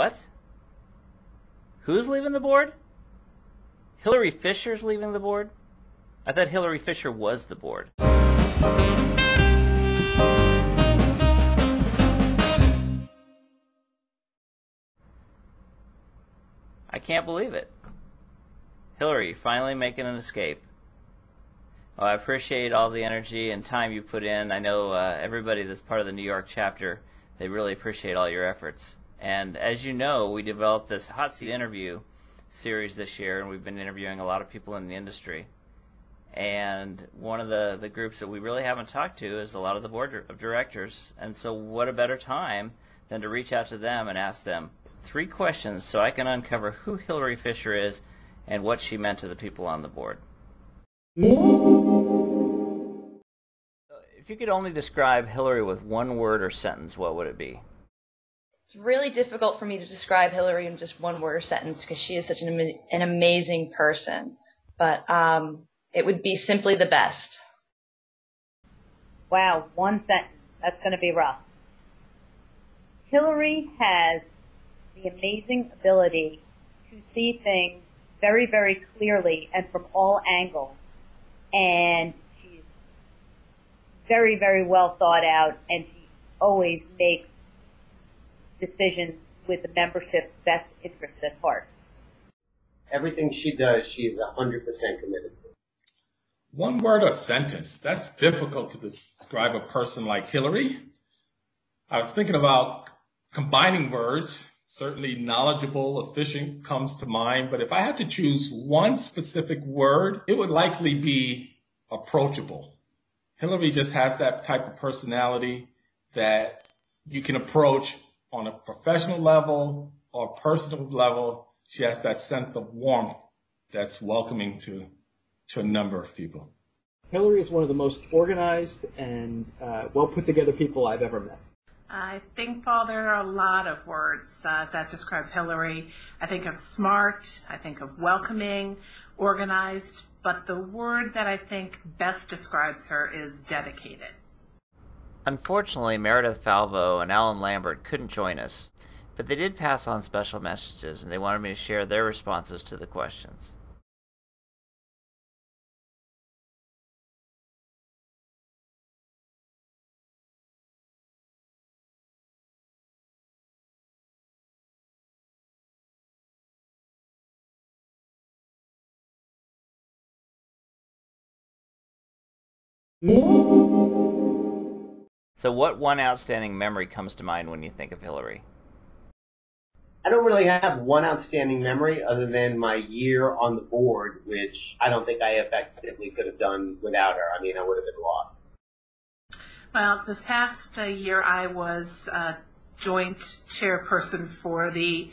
What? Who's leaving the board? Hilary Fischer's leaving the board? I thought Hilary Fischer was the board. I can't believe it. Hilary, finally making an escape. Well, I appreciate all the energy and time you put in. I know everybody that's part of the New York chapter, they really appreciate all your efforts. And as you know, we developed this Hot Seat interview series this year, and we've been interviewing a lot of people in the industry. And one of the groups that we really haven't talked to is a lot of the board of directors. And so what a better time than to reach out to them and ask them 3 questions so I can uncover who Hilary Fischer is and what she meant to the people on the board. If you could only describe Hilary with one word or sentence, what would it be? It's really difficult for me to describe Hilary in just one word or sentence because she is such an amazing person. But it would be simply the best. Wow, one sentence. That's going to be rough. Hilary has the amazing ability to see things very, very clearly and from all angles. And she's very, very well thought out, and she always makes decisions with the membership's best interests at heart. Everything she does, she's 100% committed to. One word or sentence. That's difficult to describe a person like Hilary. I was thinking about combining words. Certainly knowledgeable, efficient comes to mind. But if I had to choose one specific word, it would likely be approachable. Hilary just has that type of personality that you can approach on a professional level or personal level. She has that sense of warmth that's welcoming to a number of people. Hilary is one of the most organized and well put together people I've ever met. I think, Paul, there are a lot of words that describe Hilary. I think of smart, I think of welcoming, organized, but the word that I think best describes her is dedicated. Unfortunately, Meredith Falvo and Alan Lambert couldn't join us, but they did pass on special messages, and they wanted me to share their responses to the questions. So what one outstanding memory comes to mind when you think of Hilary? I don't really have one outstanding memory other than my year on the board, which I don't think I effectively could have done without her. I mean, I would have been lost. Well, this past year I was joint chairperson for the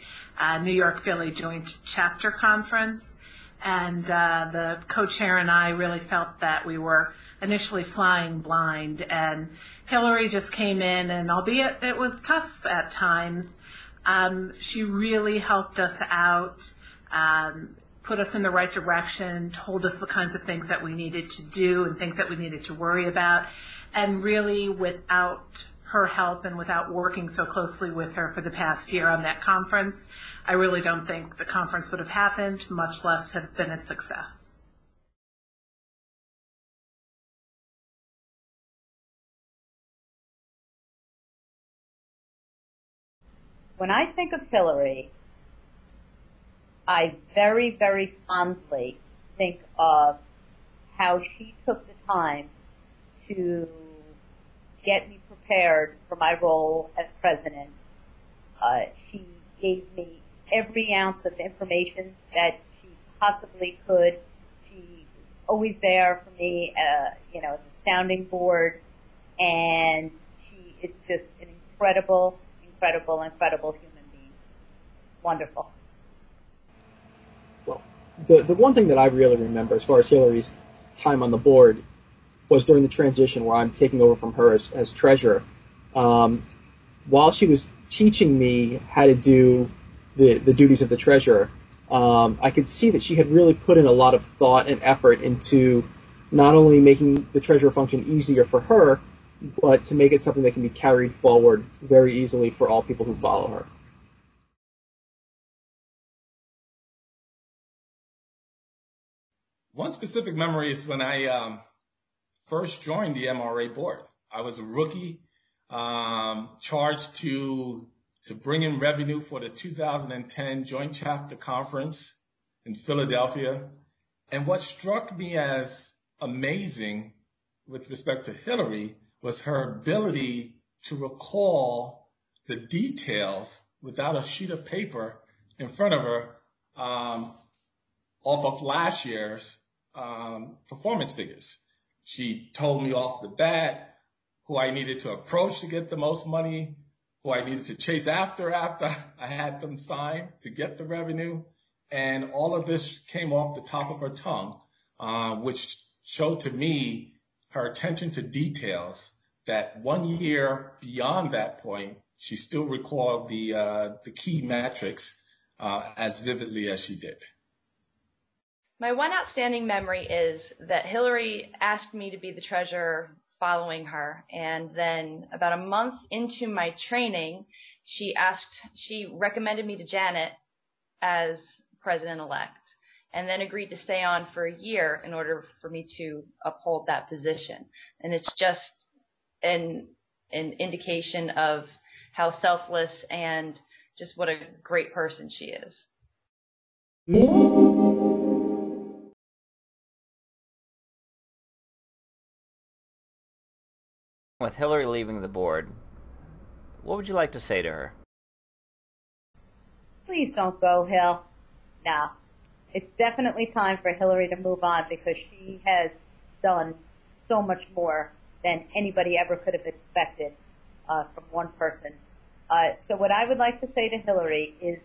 New York Philly Joint Chapter Conference, and the co-chair and I really felt that we were initially flying blind, and Hilary just came in, and albeit it was tough at times, she really helped us out, put us in the right direction, told us the kinds of things that we needed to do and things that we needed to worry about, and really without her help and without working so closely with her for the past year on that conference, I really don't think the conference would have happened, much less have been a success. When I think of Hilary, I very, very fondly think of how she took the time to get me prepared for my role as president. She gave me every ounce of information that she possibly could. She was always there for me, as a sounding board, and she is just an incredible human being. Wonderful. Well, the one thing that I really remember as far as Hilary's time on the board was during the transition where I'm taking over from her as treasurer. While she was teaching me how to do the duties of the treasurer, I could see that she had really put in a lot of thought and effort into not only making the treasurer function easier for her, but to make it something that can be carried forward very easily for all people who follow her. One specific memory is when I first joined the MRA board. I was a rookie, charged to bring in revenue for the 2010 Joint Chapter Conference in Philadelphia. And what struck me as amazing with respect to Hilary was her ability to recall the details without a sheet of paper in front of her off of last year's performance figures. She told me off the bat who I needed to approach to get the most money, who I needed to chase after I had them signed to get the revenue. And all of this came off the top of her tongue, which showed to me her attention to details that 1 year beyond that point, she still recalled the key metrics as vividly as she did. My one outstanding memory is that Hilary asked me to be the treasurer following her, and then about a month into my training, she recommended me to Janet as president-elect, and then agreed to stay on for a year in order for me to uphold that position. And it's just an indication of how selfless and just what a great person she is. With Hilary leaving the board, what would you like to say to her? Please don't go, Hill. No. It's definitely time for Hilary to move on because she has done so much more than anybody ever could have expected from one person. So what I would like to say to Hilary is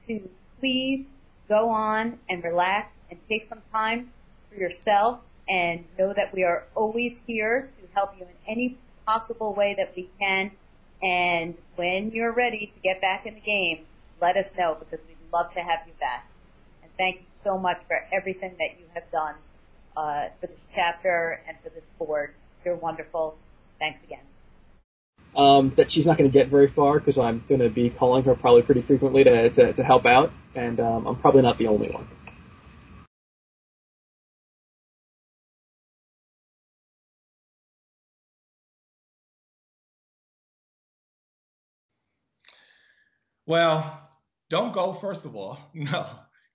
to please go on and relax and take some time for yourself, and know that we are always here to help you in any possible way that we can. And when you're ready to get back in the game, let us know, because we'd love to have you back. And thank you so much for everything that you have done for this chapter and for this board. You're wonderful. Thanks again. That she's not going to get very far because I'm going to be calling her probably pretty frequently to help out, and I'm probably not the only one. Well, don't go, first of all. No,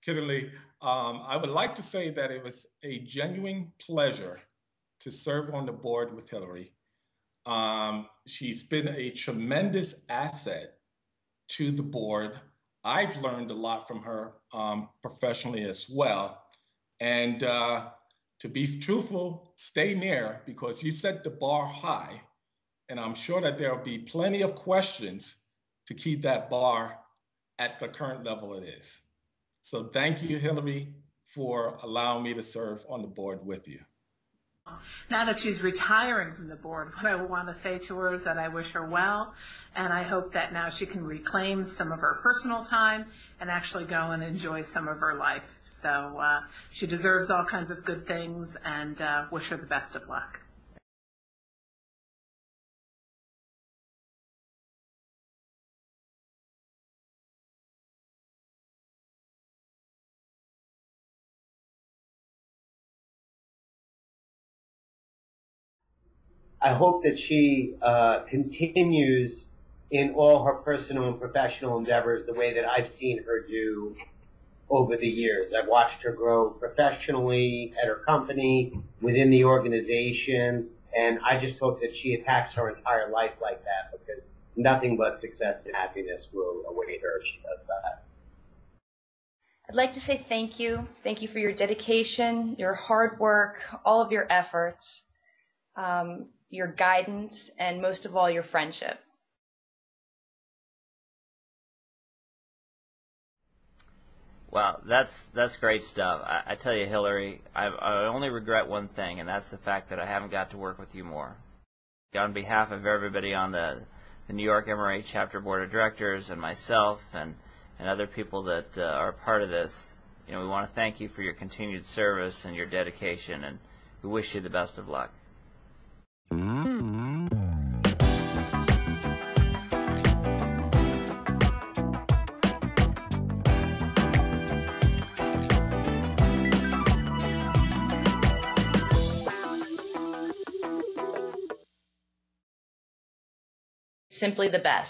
kiddingly. I would like to say that it was a genuine pleasure to serve on the board with Hilary. She's been a tremendous asset to the board. I've learned a lot from her professionally as well. And to be truthful, stay near, because you set the bar high. And I'm sure that there will be plenty of questions to keep that bar at the current level it is. So thank you, Hilary, for allowing me to serve on the board with you. Now that she's retiring from the board, what I want to say to her is that I wish her well, and I hope that now she can reclaim some of her personal time and actually go and enjoy some of her life. So she deserves all kinds of good things, and wish her the best of luck. I hope that she continues in all her personal and professional endeavors the way that I've seen her do over the years. I've watched her grow professionally at her company, within the organization, and I just hope that she attacks her entire life like that, because nothing but success and happiness will await her if she does that. I'd like to say thank you. Thank you for your dedication, your hard work, all of your efforts, your guidance, and most of all, your friendship. Well, that's great stuff. I tell you, Hilary, I only regret one thing, and that's the fact that I haven't got to work with you more. On behalf of everybody on the New York MRA Chapter Board of Directors and myself and other people that are part of this, we want to thank you for your continued service and your dedication, and we wish you the best of luck. simply the best.